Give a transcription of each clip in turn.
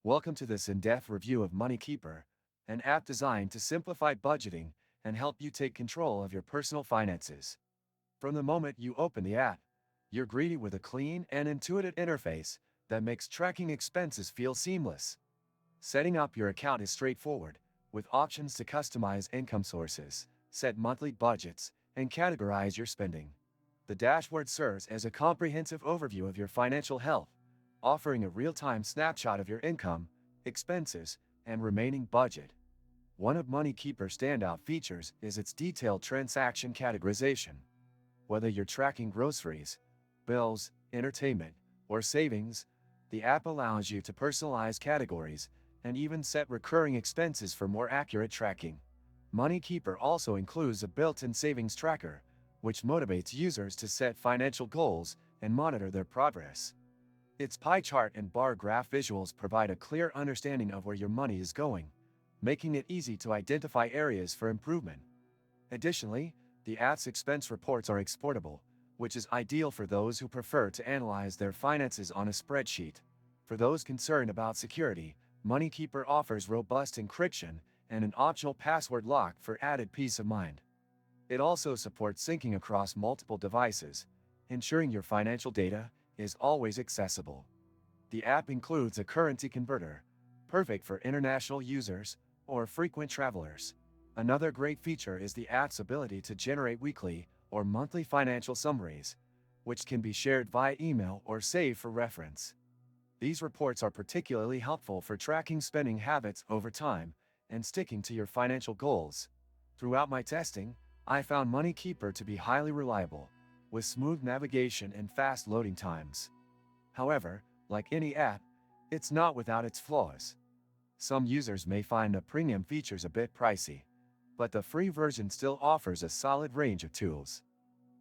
Welcome to this in-depth review of MoneyKeeper, an app designed to simplify budgeting and help you take control of your personal finances. From the moment you open the app, you're greeted with a clean and intuitive interface that makes tracking expenses feel seamless. Setting up your account is straightforward, with options to customize income sources, set monthly budgets, and categorize your spending. The dashboard serves as a comprehensive overview of your financial health, offering a real-time snapshot of your income, expenses, and remaining budget. One of MoneyKeeper's standout features is its detailed transaction categorization. Whether you're tracking groceries, bills, entertainment, or savings, the app allows you to personalize categories and even set recurring expenses for more accurate tracking. MoneyKeeper also includes a built-in savings tracker, which motivates users to set financial goals and monitor their progress. Its pie chart and bar graph visuals provide a clear understanding of where your money is going, making it easy to identify areas for improvement. Additionally, the app's expense reports are exportable, which is ideal for those who prefer to analyze their finances on a spreadsheet. For those concerned about security, MoneyKeeper offers robust encryption and an optional password lock for added peace of mind. It also supports syncing across multiple devices, ensuring your financial data is always accessible. The app includes a currency converter, perfect for international users or frequent travelers. Another great feature is the app's ability to generate weekly or monthly financial summaries, which can be shared via email or saved for reference. These reports are particularly helpful for tracking spending habits over time and sticking to your financial goals. Throughout my testing, I found MoneyKeeper to be highly reliable, with smooth navigation and fast loading times. However, like any app, it's not without its flaws. Some users may find the premium features a bit pricey, but the free version still offers a solid range of tools.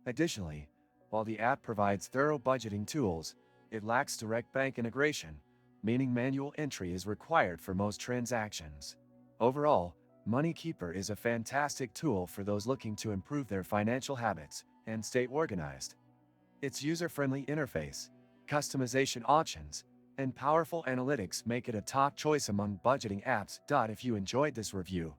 Additionally, while the app provides thorough budgeting tools, it lacks direct bank integration, meaning manual entry is required for most transactions. Overall, MoneyKeeper is a fantastic tool for those looking to improve their financial habits and stay organized. Its user-friendly interface, customization options, and powerful analytics make it a top choice among budgeting apps. If you enjoyed this review,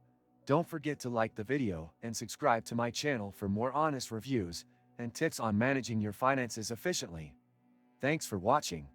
don't forget to like the video and subscribe to my channel for more honest reviews and tips on managing your finances efficiently. Thanks for watching.